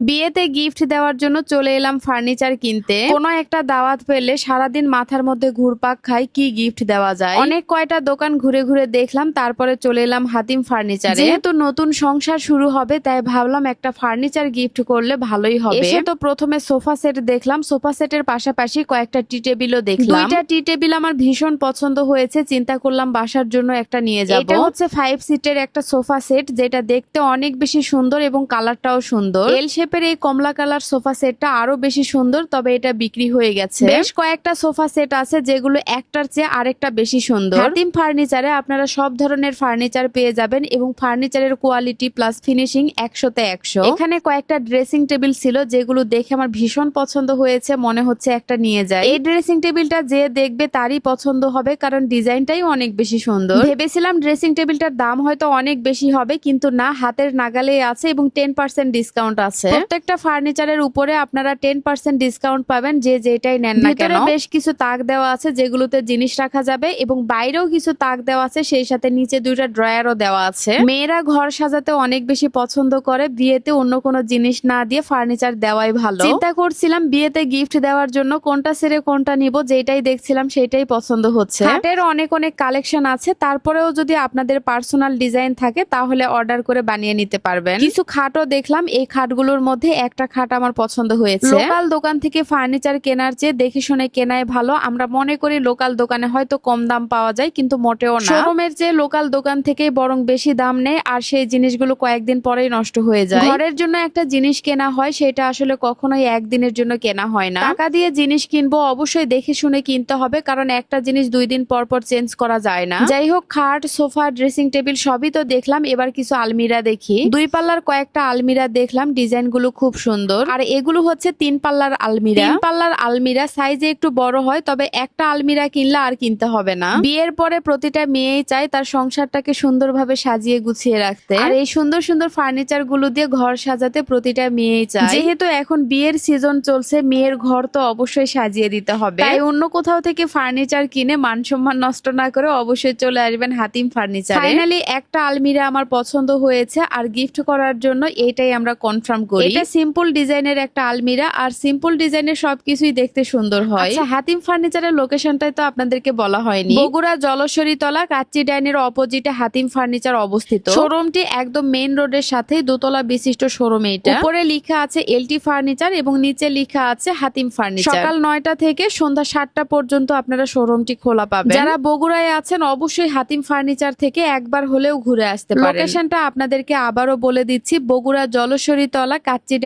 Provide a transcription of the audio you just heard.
বিয়েতে গিফট দেওয়ার জন্য চলে এলাম ফার্নিচার কিনতে। কোনো একটা দাওয়াত পেলে সারাদিন মাথার মধ্যে ঘুরপাক খাই কি গিফট দেওয়া যায়। অনেক কয়টা দোকান ঘুরে ঘুরে দেখলাম, তারপরে চলে এলাম হাতিম ফার্নিচারে। যেহেতু নতুন সংসার শুরু হবে তাই ভাবলাম একটা ফার্নিচার গিফট করলে ভালোই হবে। এসে তো প্রথমে সোফা সেট দেখলাম, সোফা সেটের পাশাপাশি কয়েকটা টি টেবিলও দেখলাম। দুইটা টি টেবিল আমার ভীষণ পছন্দ হয়েছে, চিন্তা করলাম বাসার জন্য একটা নিয়ে যাব। এটা হচ্ছে 5 সিটের একটা সোফা সেট, যেটা দেখতে অনেক বেশি সুন্দর এবং কালারটাও সুন্দর। এল শেপের এই কমলা কালার সোফা সেটটা আরো বেশি সুন্দর, তবে এটা বিক্রি হয়ে গেছে। বেশ কয়েকটা সোফা সেট আছে যেগুলো একটার চেয়ে আরেকটা বেশি সুন্দর। হাতিম ফার্নিচারে আপনারা সব ধরনের ফার্নিচার পেয়ে যাবেন এবং ফার্নিচারের কোয়ালিটি প্লাস ফিনিশিং 100তে 100। এখানে কয়েকটা ড্রেসিং টেবিল ছিল যেগুলো দেখে আমার ভীষণ পছন্দ হয়েছে, মনে হচ্ছে একটা নিয়ে যায়। এই ড্রেসিং টেবিলটা যে দেখবে তারই পছন্দ হবে, কারণ ডিজাইনটাই অনেক বেশি সুন্দর। ভেবেছিলাম ড্রেসিং টেবিলটার দাম হয়তো অনেক বেশি হবে, কিন্তু না, হাতের নাগালেই আছে এবং 10% ডিসকাউন্ট আছে। প্রত্যেকটা ফার্নিচারের উপরে আপনারা 10% ডিসকাউন্ট পাবেন যে যেটাই নেন না কেন। বেশ কিছু তাক দেওয়া আছে যেগুলোতে জিনিস রাখা যাবে এবং বাইরেও কিছু তাক দেওয়া আছে, সেই সাথে নিচে দুইটা ড্রয়ারও দেওয়া আছে। মেয়েরা ঘর সাজাতে অনেক বেশি পছন্দ করে, বিয়েতে অন্য কোনো জিনিস না দিয়ে ফার্নিচার দেওয়াই ভালো। চিন্তা করছিলাম বিয়েতে গিফট দেওয়ার জন্য কোনটা ছেড়ে কোনটা নিব, যেটাই দেখছিলাম সেটাই পছন্দ হচ্ছে। খাটের অনেক অনেক কালেকশন আছে, তারপরেও যদি আপনাদের পার্সোনাল ডিজাইন থাকে তাহলে অর্ডার করে বানিয়ে নিতে পারবেন। কিছু খাটও দেখলাম, এই খাটগুলোর মধ্যে একটা খাট আমার পছন্দ হয়েছে। লোকাল দোকান থেকে ফার্নিচার কেনার চেয়ে দেখে শুনে কেনাই ভালো। আমরা মনে করি লোকাল দোকানে হয়তো কম দাম পাওয়া যায়, কিন্তু মোটেও না। শোরুমের চেয়ে লোকাল দোকান থেকেই বরং বেশি দাম নেয়, আর সেই জিনিসগুলো কয়েকদিন পরেই নষ্ট হয়ে যায়। ঘরের জন্য একটা জিনিস কেনা হয়, সেটা আসলে কখনোই একদিনের জন্য কেনা হয় না। টাকা দিয়ে জিনিস কিনবো অবশ্যই দেখে শুনে কিনতে হবে, কারণ একটা জিনিস 2 দিন পর পর চেঞ্জ করা যায় না। যাই হোক, খাট, সোফা, ড্রেসিং টেবিল সবই তো দেখলাম, এবার কিছু আলমিরা দেখি। 2 পাল্লার কয়েকটা আলমিরা দেখলাম, ডিজাইন গুলো খুব সুন্দর। আর এগুলো হচ্ছে 3 পাল্লার আলমিরা। 3 পাল্লার আলমিরা সাইজে একটু বড় হয়, তবে একটা আলমিরা কিনলে আর কিনতে হবে না। বিয়ের পরে প্রতিটা মেয়েই চায় তার সংসারটাকে সুন্দরভাবে সাজিয়ে গুছিয়ে রাখতে, আর এই সুন্দর সুন্দর ফার্নিচার গুলো দিয়ে ঘর সাজাতে প্রতিটা মেয়েই চায়। যেহেতু এখন বিয়ের সিজন চলছে, মেয়ের ঘর তো অবশ্যই সাজিয়ে দিতে হবে, তাই অন্য কোথাও থেকে ফার্নিচার কিনে মান সম্মান নষ্ট না করে অবশ্যই চলে আসবেন হাতিম ফার্নিচারে। ফাইনালি একটা আলমিরা আমার পছন্দ হয়েছে, আর গিফট করার জন্য এইটাই আমরা কনফার্ম করি। এটা সিম্পল ডিজাইনের একটা আলমিরা, আর সিম্পল ডিজাইনের সবকিছুই দেখতে সুন্দর হয়। আচ্ছা, হাতিম ফার্নিচারের লোকেশনটাই তো আপনাদেরকে বলা হয়নি। বগুড়া জলশ্বরী তলা কাচ্চি ডাইনের অপোজিটে হাতিম ফার্নিচার অবস্থিত। শোরুমটি একদম মেইন রোডের সাথেই দোতলা বিশিষ্ট শোরুম। এটা উপরে লেখা আছে এলটি ফার্নিচার এবং নিচে লেখা আছে হাতিম ফার্নিচার। সকাল 9টা থেকে সন্ধ্যা 7টা পর্যন্ত আপনারা শোরুমটি খোলা পাবেন। যারা বগুড়ায় আছেন অবশ্যই হাতিম ফার্নিচার থেকে একবার হলেও ঘুরে আসতে পারেন। লোকেশনটা আপনাদেরকে আবারও বলে দিচ্ছি, বগুড়া জলশ্বরী তলা কাচ্চি